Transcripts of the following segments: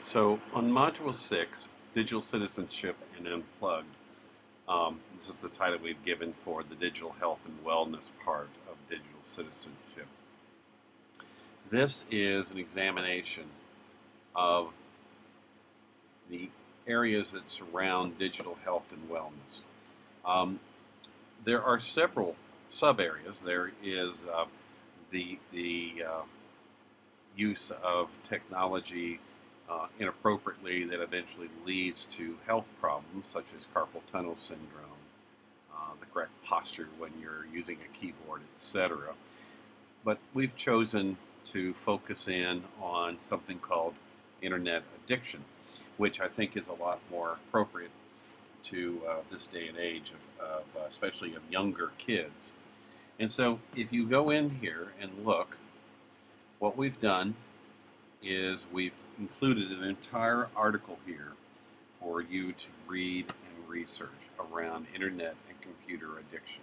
So on Module 6, Digital Citizenship and Unplugged, this is the title we've given for the digital health and wellness part of digital citizenship. This is an examination of the areas that surround digital health and wellness. Um, there are several sub areas. There is the use of technology inappropriately that eventually leads to health problems such as carpal tunnel syndrome, the correct posture when you're using a keyboard, etc. But we've chosen to focus in on something called internet addiction, which I think is a lot more appropriate to this day and age of especially of younger kids. And so if you go in here and look, what we've done is we've included an entire article here for you to read and research around internet and computer addiction.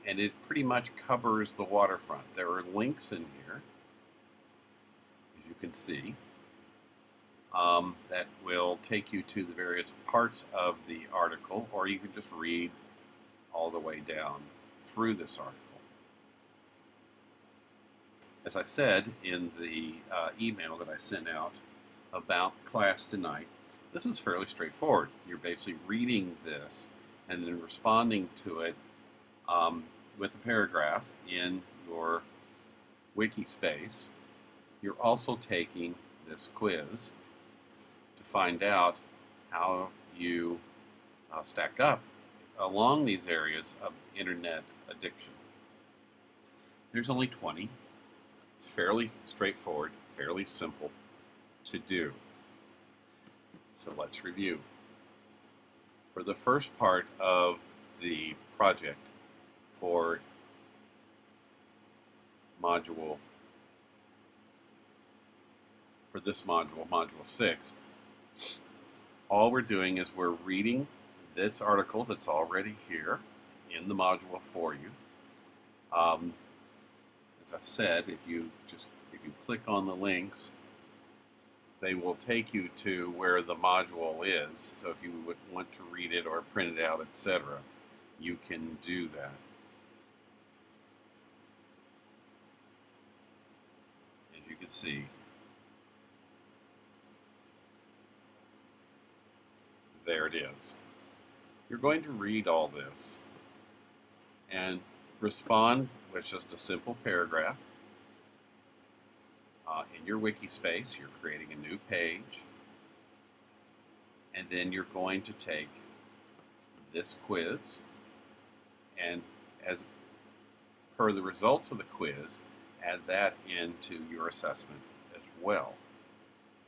And it pretty much covers the waterfront. There are links in here, as you can see, that will take you to the various parts of the article, or you can just read all the way down through this article. As I said in the email that I sent out about class tonight, this is fairly straightforward. You're basically reading this and then responding to it with a paragraph in your wiki space. You're also taking this quiz to find out how you stack up along these areas of internet addiction. There's only 20. It's fairly straightforward, fairly simple to do. So let's review. For the first part of the project for this module, Module 6, all we're doing is we're reading this article that's already here in the module for you. As I've said, if you click on the links, they will take you to where the module is. So if you would want to read it or print it out, etc., you can do that. As you can see, there it is. You're going to read all this and respond with just a simple paragraph. In your wiki space, you're creating a new page, and then you're going to take this quiz, and as per the results of the quiz, add that into your assessment as well.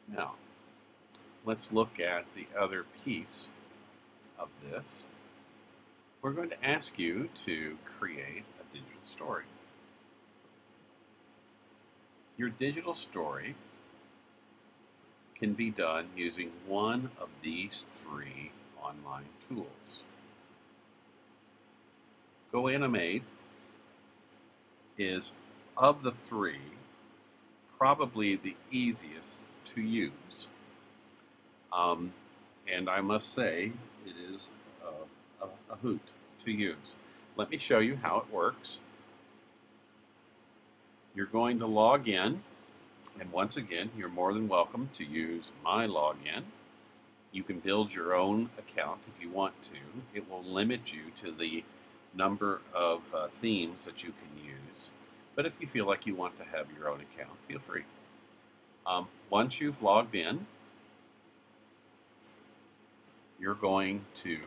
Now, let's look at the other piece of this. We're going to ask you to create a digital story. Your digital story can be done using one of these three online tools. GoAnimate is, of the three, probably the easiest to use. And I must say, it is a hoot to use. Let me show you how it works. You're going to log in, and once again, you're more than welcome to use my login. You can build your own account if you want to. It will limit you to the number of themes that you can use. But if you feel like you want to have your own account, feel free. Once you've logged in, you're going to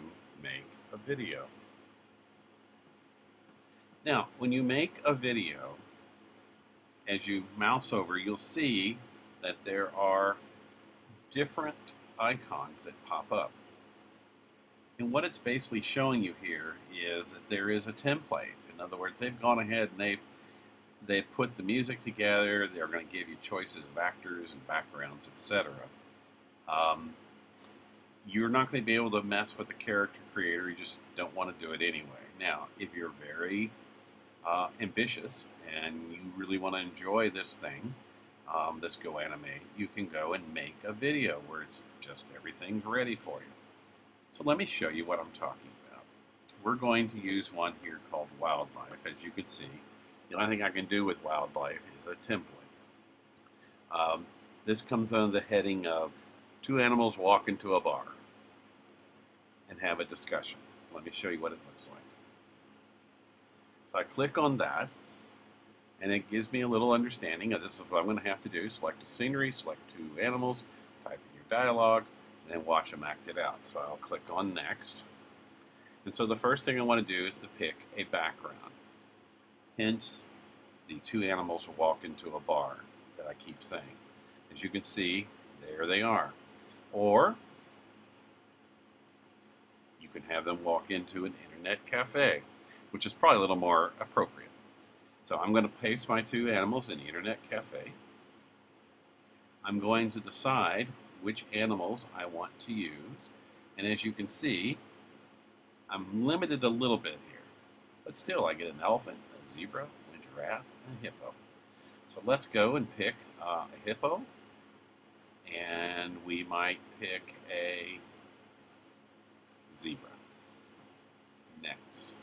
make a video. Now, when you make a video, as you mouse over, you'll see that there are different icons that pop up. And what it's basically showing you here is that there is a template. In other words, they've gone ahead and they've put the music together. They're going to give you choices of actors and backgrounds, etc. You're not going to be able to mess with the character creator. You just don't want to do it anyway. Now, if you're very ambitious and you really want to enjoy this thing, this GoAnimate, you can go and make a video where it's just everything's ready for you. So let me show you what I'm talking about. We're going to use one here called Wildlife. As you can see, the only thing I can do with Wildlife is a template. This comes under the heading of two animals walk into a bar and have a discussion. Let me show you what it looks like. So I click on that, and it gives me a little understanding of this is what I'm going to have to do. Select a scenery, select two animals, type in your dialogue, and then watch them act it out. So I'll click on Next. And so the first thing I want to do is to pick a background. Hence, the two animals walk into a bar that I keep saying. As you can see, there they are. Or you can have them walk into an internet cafe, which is probably a little more appropriate. So I'm going to paste my two animals in the internet cafe. I'm going to decide which animals I want to use. And as you can see, I'm limited a little bit here. But still, I get an elephant, a zebra, a giraffe, and a hippo. So let's go and pick a hippo. And we might pick a zebra. Next.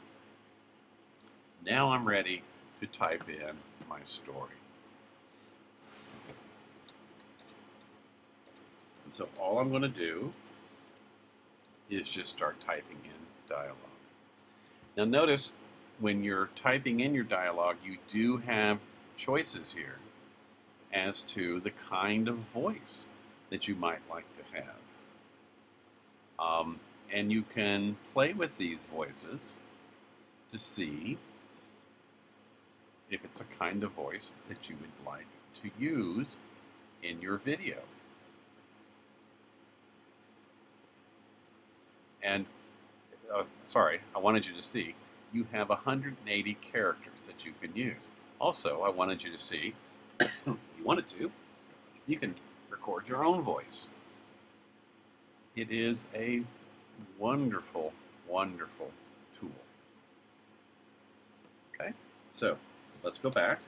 Now I'm ready to type in my story. And so all I'm going to do is just start typing in dialogue. Now notice when you're typing in your dialogue, you do have choices here as to the kind of voice that you might like to have. And you can play with these voices to see if it's a kind of voice that you would like to use in your video. And, sorry, I wanted you to see, you have 180 characters that you can use. Also, I wanted you to see, if you wanted to, you can record your own voice. It is a wonderful, wonderful tool. Okay, so let's go back.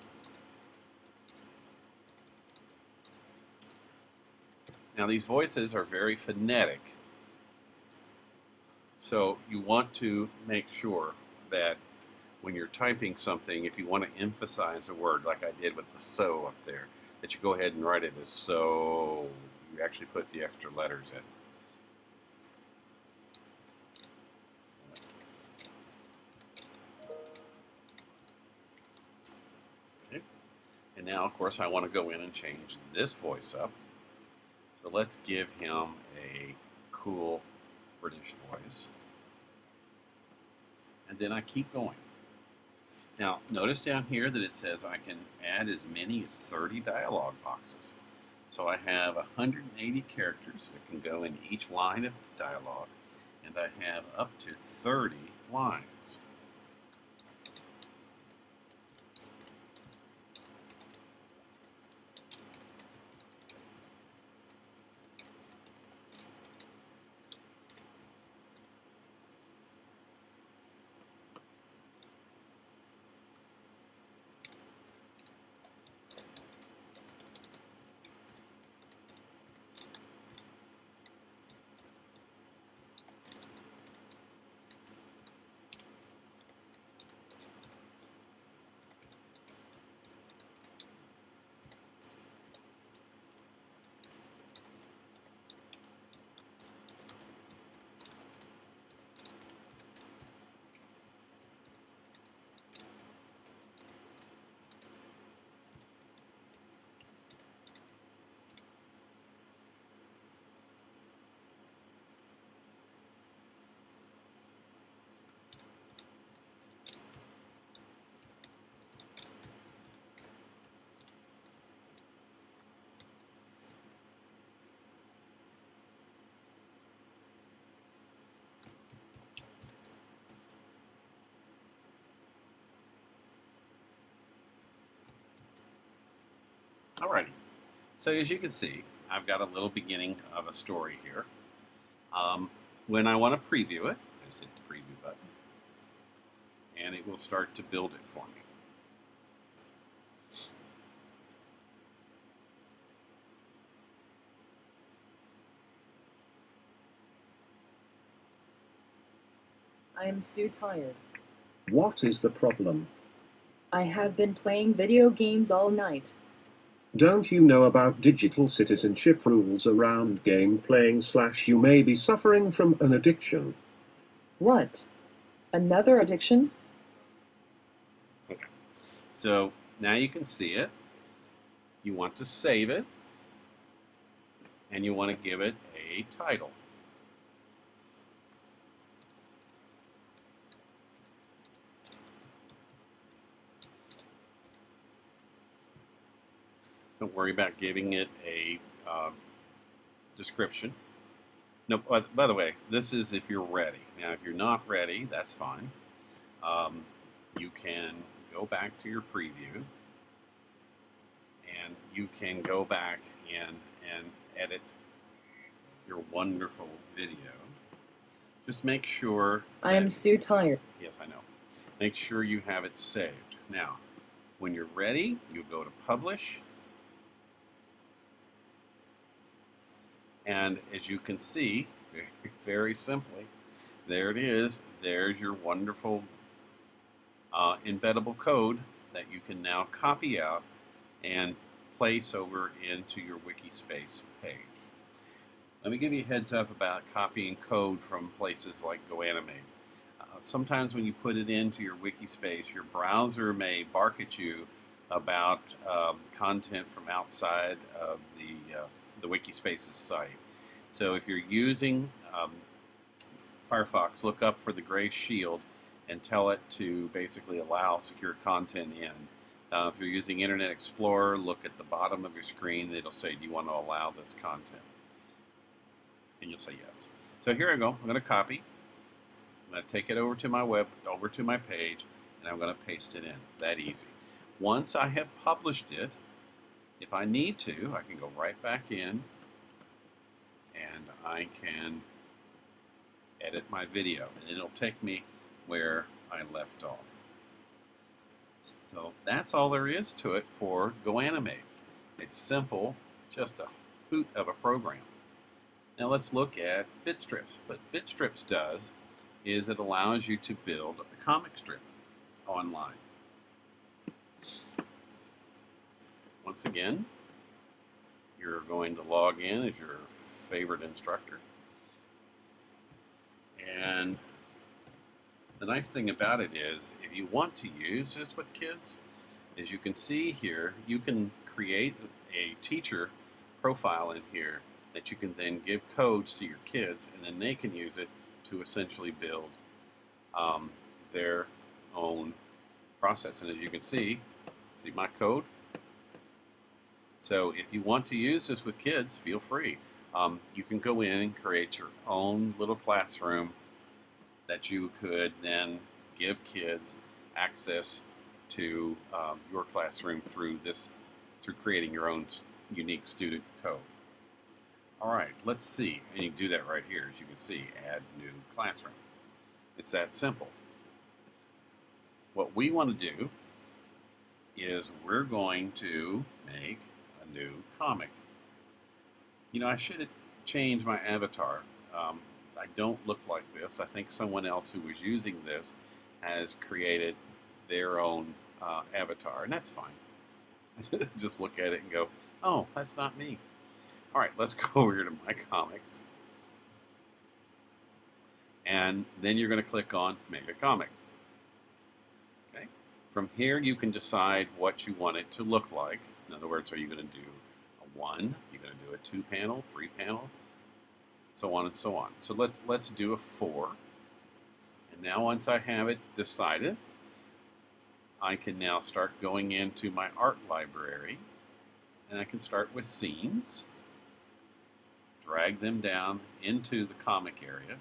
Now these voices are very phonetic. So you want to make sure that when you're typing something, if you want to emphasize a word, like I did with the so up there, that you go ahead and write it as so. You actually put the extra letters in. Okay. And now, of course, I want to go in and change this voice up. So let's give him a cool British voice. And then I keep going. Now, notice down here that it says I can add as many as 30 dialogue boxes. So I have 180 characters that can go in each line of dialogue, and I have up to 30 lines. Alrighty, so as you can see, I've got a little beginning of a story here. When I want to preview it, I just hit the preview button, and it will start to build it for me. I am so tired. What is the problem? I have been playing video games all night. Don't you know about digital citizenship rules around game playing / you may be suffering from an addiction? What? Another addiction? Okay. So now you can see it. You want to save it, and you want to give it a title. Don't worry about giving it a description. No, by the way, this is if you're ready. Now, if you're not ready, that's fine. You can go back to your preview, and you can go back and edit your wonderful video. Just make sure. I am so tired. Yes, I know. Make sure you have it saved. Now, when you're ready, you go to Publish. And as you can see, very simply, there it is. There's your wonderful embeddable code that you can now copy out and place over into your Wikispace page. Let me give you a heads up about copying code from places like GoAnimate. Sometimes when you put it into your Wikispace, your browser may bark at you about content from outside of the Wikispace's site. So if you're using Firefox, look up for the gray shield and tell it to basically allow secure content in. If you're using Internet Explorer, look at the bottom of your screen. It'll say, do you want to allow this content? And you'll say yes. So here I go. I'm going to copy. I'm going to take it over to my page, and I'm going to paste it in. That easy. Once I have published it, if I need to, I can go right back in, and I can edit my video, and it'll take me where I left off. So that's all there is to it for GoAnimate. It's simple, just a hoot of a program. Now let's look at Bitstrips. What Bitstrips does is it allows you to build a comic strip online. Once again, you're going to log in as your favorite instructor. And the nice thing about it is, if you want to use this with kids, as you can see here, you can create a teacher profile in here that you can then give codes to your kids, and then they can use it to essentially build their own process. And as you can see my code? So if you want to use this with kids, feel free. You can go in and create your own little classroom that you could then give kids access to your classroom through creating your own unique student code. All right, let's see. And you can do that right here, as you can see, add new classroom. It's that simple. What we want to do is we're going to make a new comic. You know, I should have changed my avatar. I don't look like this. I think someone else who was using this has created their own avatar, and that's fine. Just look at it and go, oh, that's not me. All right, let's go over here to My Comics. And then you're going to click on Make a Comic. Okay. From here, you can decide what you want it to look like. In other words, are you going to do a 1? You're going to do a 2-panel, 3-panel, so on and so on. So let's do a 4. And now once I have it decided, I can now start going into my art library, and I can start with scenes, drag them down into the comic area.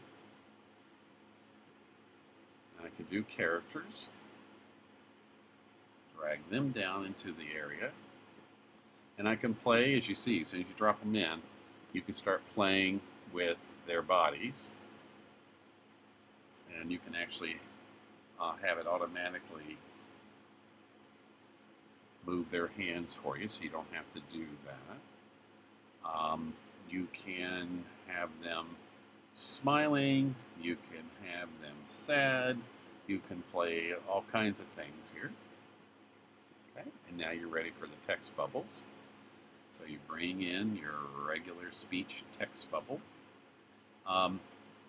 I can do characters, drag them down into the area, and I can play, as you see, as soon as you drop them in, you can start playing with their bodies, and you can actually have it automatically move their hands for you, so you don't have to do that. You can have them smiling, you can have them sad, you can play all kinds of things here. Okay, and now you're ready for the text bubbles. So you bring in your regular speech text bubble.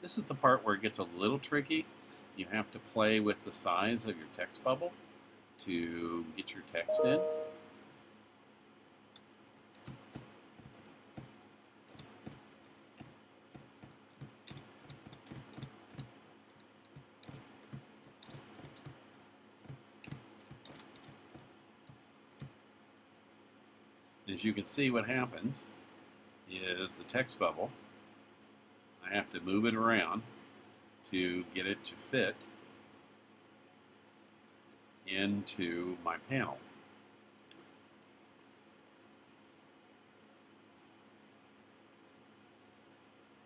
This is the part where it gets a little tricky. You have to play with the size of your text bubble to get your text in. As you can see, what happens is the text bubble, I have to move it around to get it to fit into my panel.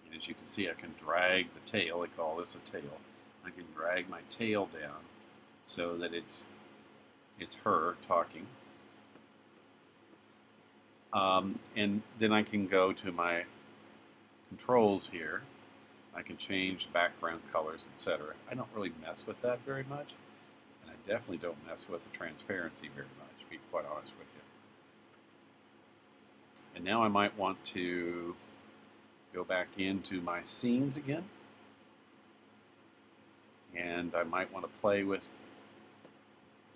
And as you can see, I can drag the tail, they call this a tail. I can drag my tail down so that it's her talking. And then I can go to my controls here. I can change background colors, etc. I don't really mess with that very much, and I definitely don't mess with the transparency very much, to be quite honest with you. And now I might want to go back into my scenes again, and I might want to play with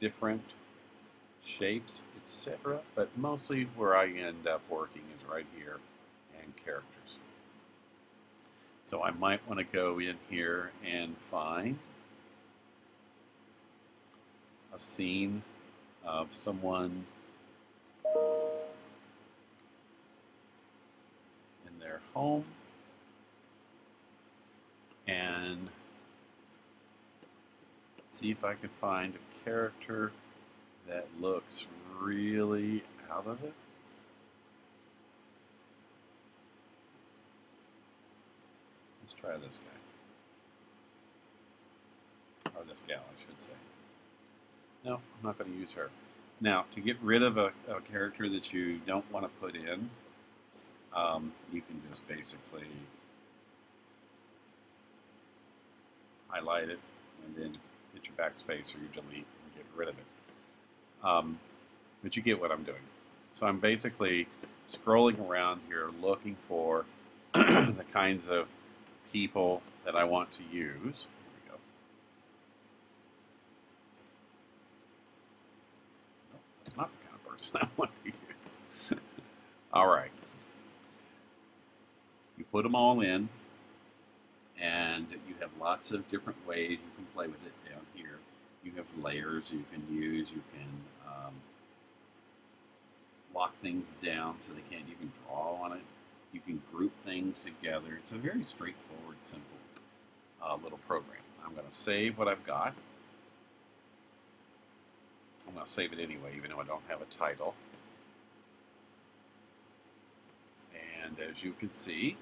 different shapes, etc. But mostly where I end up working is right here and characters. So I might want to go in here and find a scene of someone in their home and see if I can find a character that looks really out of it. Let's try this guy. Or this gal, I should say. No, I'm not going to use her. Now, to get rid of a character that you don't want to put in, you can just basically highlight it and then hit your backspace or your delete and get rid of it. But you get what I'm doing. So I'm basically scrolling around here looking for the kinds of people that I want to use. Here we go. No, that's not the kind of person I want to use. All right. You put them all in, and you have lots of different ways you can play with it down here. You have layers you can use. You can lock things down so they can't even draw on it. You can group things together. It's a very straightforward, simple little program. I'm going to save what I've got. I'm going to save it anyway, even though I don't have a title. And as you can see,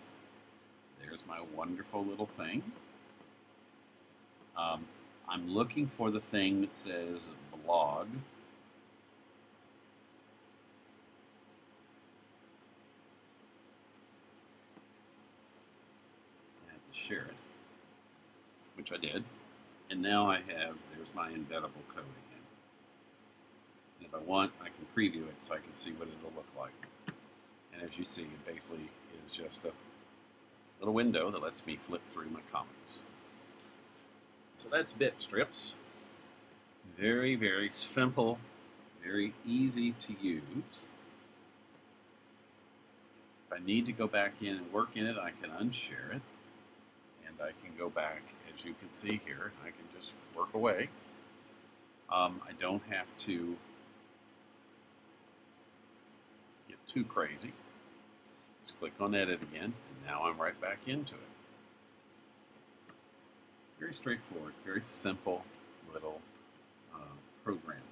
there's my wonderful little thing. I'm looking for the thing that says blog. I have to share it, which I did. And now I have, there's my embeddable code again. And if I want, I can preview it so I can see what it'll look like. And as you see, it basically is just a little window that lets me flip through my comics. So that's Bit Strips. Very, very simple, very easy to use. If I need to go back in and work in it, I can unshare it. And I can go back, as you can see here, I can just work away. I don't have to get too crazy. Just click on Edit again, and now I'm right back into it. Very straightforward, very simple little program.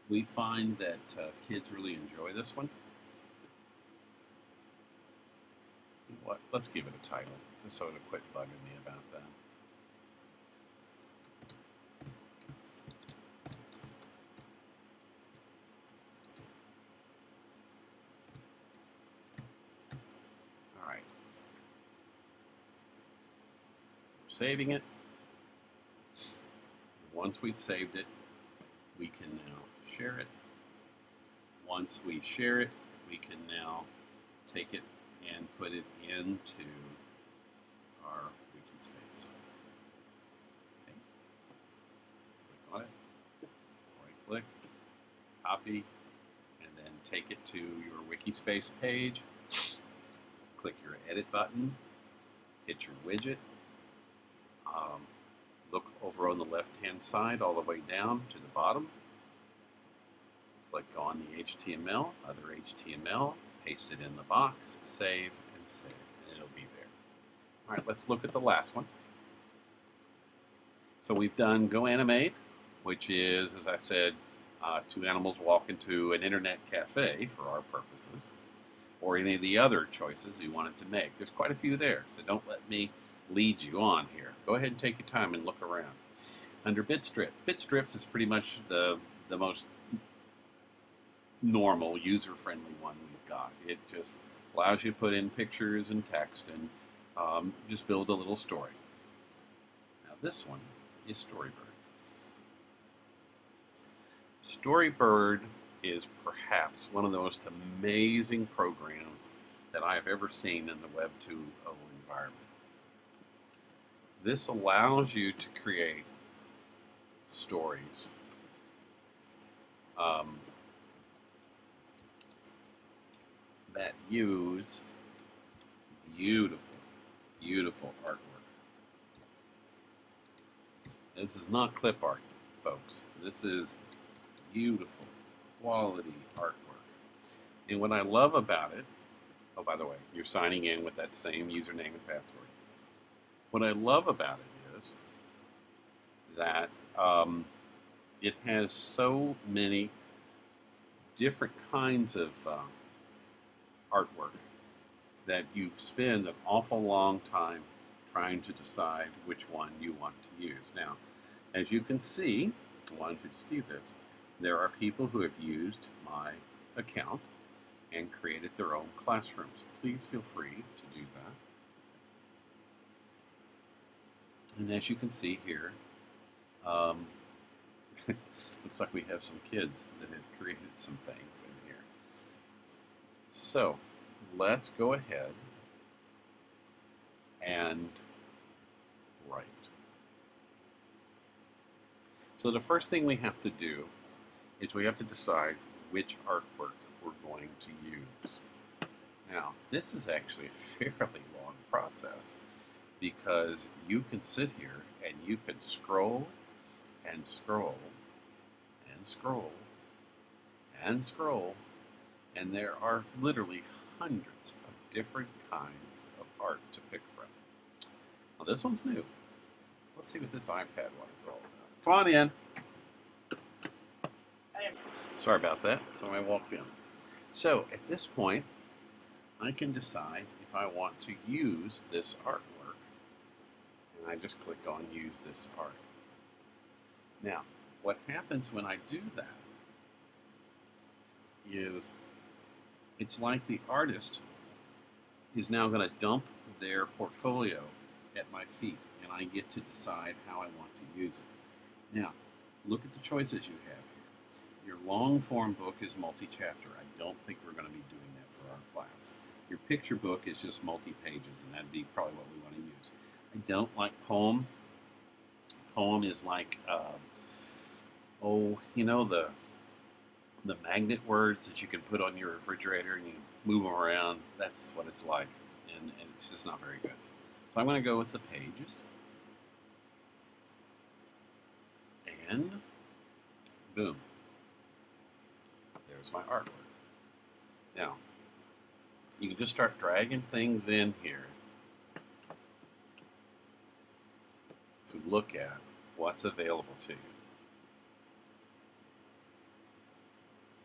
We find that kids really enjoy this one. You know what? Let's give it a title, just so it'll quit bugging me about that. All right. saving it. Once we've saved it, we can now share it. Once we share it, we can now take it and put it into our wiki space. Okay. Click on it, right click, copy, and then take it to your wiki space page. Click your edit button, hit your widget, look over on the left hand side all the way down to the bottom. Click on the HTML, other HTML, paste it in the box, save, and it'll be there. All right, let's look at the last one. So we've done GoAnimate, which is, as I said, two animals walk into an internet cafe for our purposes, or any of the other choices you wanted to make. There's quite a few there, so don't let me lead you on here. Go ahead and take your time and look around. Under Bitstrip, Bitstrips is pretty much the most normal, user-friendly one we've got. It just allows you to put in pictures and text and just build a little story. Now this one is Storybird. Storybird is perhaps one of the most amazing programs that I have ever seen in the Web 2.0 environment. This allows you to create stories that use beautiful, beautiful artwork. This is not clip art, folks. This is beautiful, quality artwork. And what I love about it, oh, by the way, you're signing in with that same username and password. What I love about it is that it has so many different kinds of artwork that you've spent an awful long time trying to decide which one you want to use. Now, as you can see, I wanted you to see this, there are people who have used my account and created their own classrooms. Please feel free to do that. And as you can see here, looks like we have some kids that have created some things in here. So let's go ahead and write. So the first thing we have to do is we have to decide which artwork we're going to use. Now, this is actually a fairly long process because you can sit here and you can scroll and scroll and scroll and scroll, and there are literally hundreds of different kinds of art to pick from. Now, this one's new. Let's see what this iPad one is all about. Come on in. Sorry about that. Somebody walked in. So at this point, I can decide if I want to use this artwork. And I just click on Use This Art. Now, what happens when I do that is it's like the artist is now going to dump their portfolio at my feet, and I get to decide how I want to use it. Now, look at the choices you have here. Your long-form book is multi-chapter. I don't think we're going to be doing that for our class. Your picture book is just multi-pages, and that'd be probably what we want to use. I don't like poem. Poem is like, you know, the magnet words that you can put on your refrigerator and you move them around. That's what it's like, and it's just not very good. So I'm going to go with the pages. And boom. There's my artwork. Now, you can just start dragging things in here to look at what's available to you.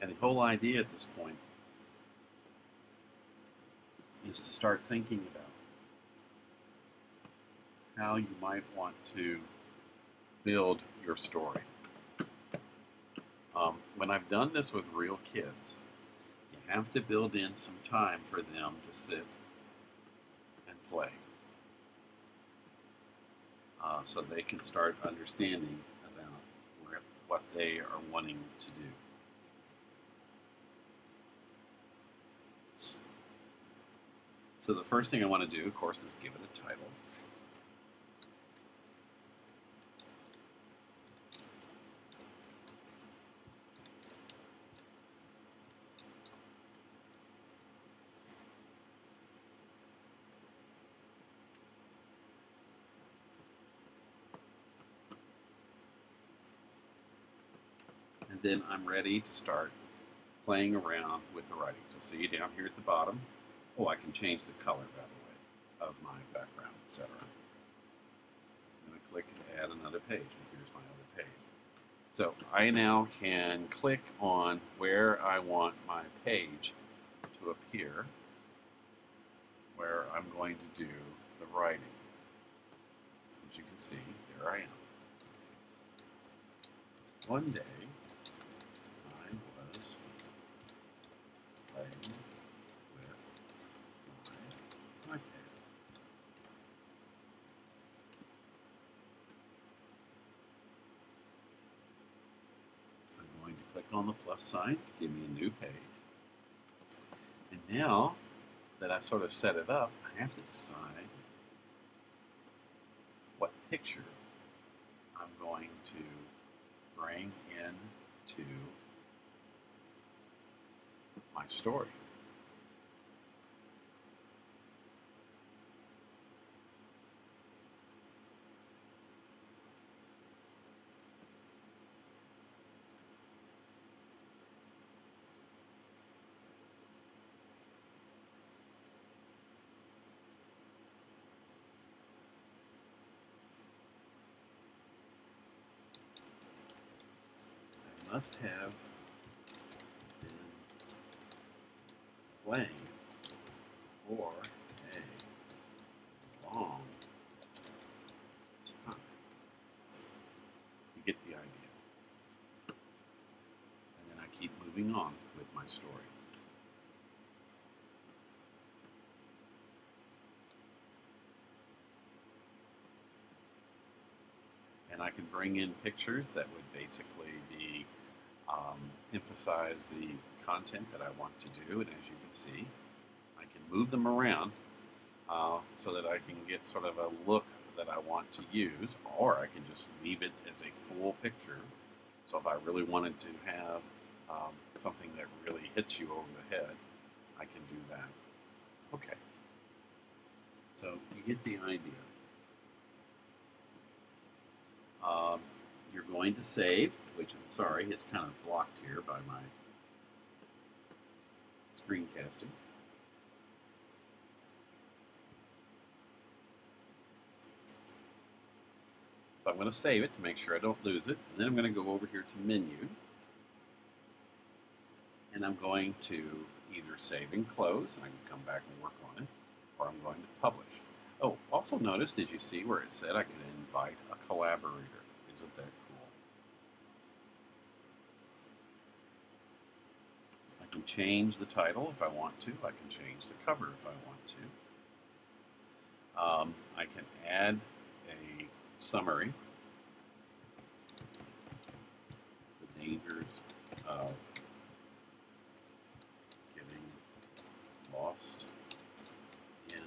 And the whole idea at this point is to start thinking about how you might want to build your story. When I've done this with real kids, you have to build in some time for them to sit and play. so they can start understanding about what they are wanting to do. So the first thing I want to do, of course, is give it a title. And then I'm ready to start playing around with the writing. So see down here at the bottom, oh, I can change the color, by the way, of my background, etc. I'm going to click Add another page, and here's my other page. So I now can click on where I want my page to appear, where I'm going to do the writing. As you can see, there I am. One day, I was playing with my iPad. I'm going to click on the plus sign, give me a new page. And now that I sort of set it up, I have to decide what picture I'm going to bring into my story. I must have been playing for a long time. You get the idea. And then I keep moving on with my story. And I can bring in pictures that would basically be emphasize the content that I want to do. And as you can see, I can move them around so that I can get sort of a look that I want to use, or I can just leave it as a full picture. So if I really wanted to have something that really hits you over the head, I can do that. Okay. So you get the idea. You're going to save, which I'm sorry, it's kind of blocked here by my screencasting. So I'm going to save it to make sure I don't lose it. And then I'm going to go over here to Menu. And I'm going to either save and close, and I can come back and work on it, or I'm going to publish. Oh, also notice, did you see where it said I could invite a collaborator? Isn't that cool? I can change the title if I want to. I can change the cover if I want to. I can add a summary. The dangers of getting lost in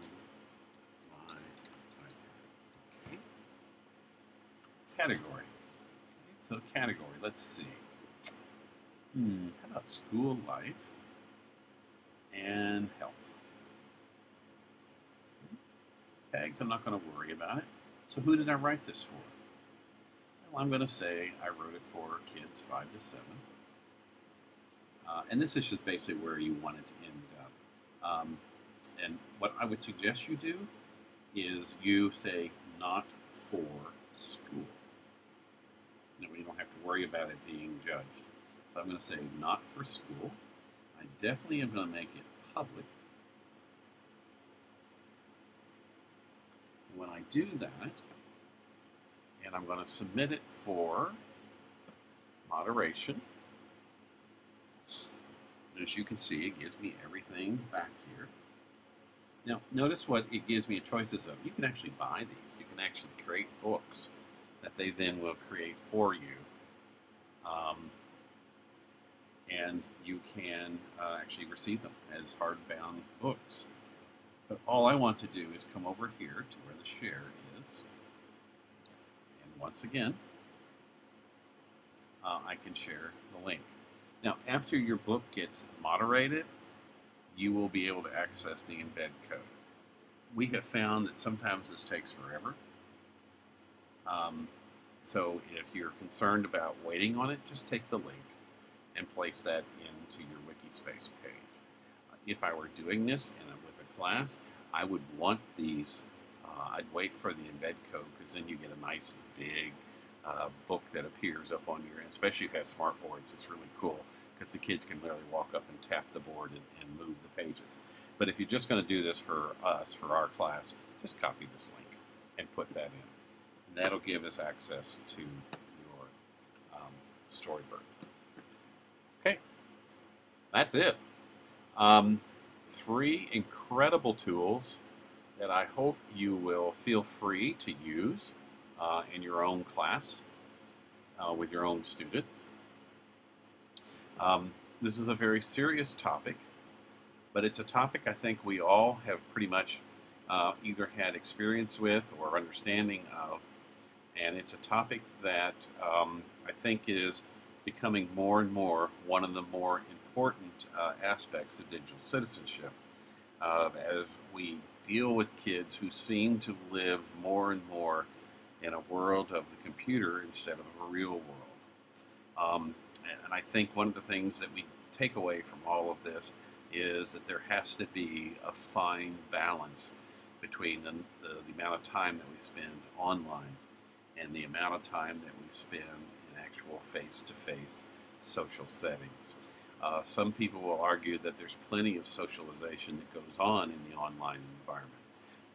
my iPad. Okay. Category. So category, let's see. How about school life and health? Tags, I'm not going to worry about it. So who did I write this for? Well, I'm going to say I wrote it for kids 5 to 7. And this is just basically where you want it to end up. And what I would suggest you do is you say not for school. That way you don't have to worry about it being judged. So I'm going to say not for school. I definitely am going to make it public. When I do that, and I'm going to submit it for moderation. As you can see, it gives me everything back here. Now, notice what it gives me choices of. You can actually buy these. You can actually create books that they then will create for you. And you can actually receive them as hardbound books. But all I want to do is come over here to where the share is. And once again, I can share the link. Now, after your book gets moderated, you will be able to access the embed code. We have found that sometimes this takes forever. So if you're concerned about waiting on it, just take the link and place that into your Wikispace page. If I were doing this with a class, I would want these, I'd wait for the embed code, because then you get a nice big book that appears up on your, especially if you have smart boards, it's really cool, because the kids can literally walk up and tap the board and move the pages. But if you're just going to do this for us, for our class, just copy this link and put that in. And that'll give us access to your Storybook. Okay, that's it. 3 incredible tools that I hope you will feel free to use in your own class with your own students. This is a very serious topic, but it's a topic I think we all have pretty much either had experience with or understanding of, and it's a topic that I think is becoming more and more one of the more important aspects of digital citizenship as we deal with kids who seem to live more and more in a world of the computer instead of a real world. And I think one of the things that we take away from all of this is that there has to be a fine balance between the amount of time that we spend online and the amount of time that we spend in actual face-to-face social settings. Some people will argue that there's plenty of socialization that goes on in the online environment.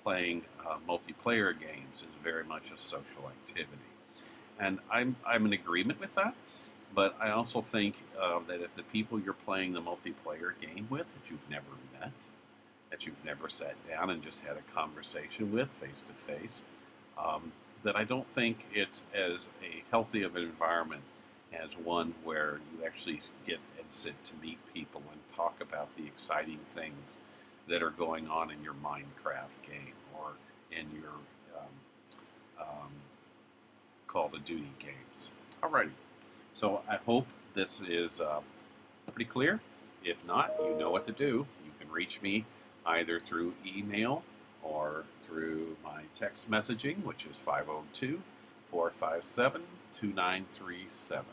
Playing multiplayer games is very much a social activity. And I'm in agreement with that, but I also think that if the people you're playing the multiplayer game with that you've never met, that you've never sat down and just had a conversation with face-to-face, that I don't think it's as a healthy of an environment as one where you actually get and sit to meet people and talk about the exciting things that are going on in your Minecraft game or in your Call of Duty games. Alrighty, so I hope this is pretty clear. If not, you know what to do. You can reach me either through email or through my text messaging, which is 502-457-2937.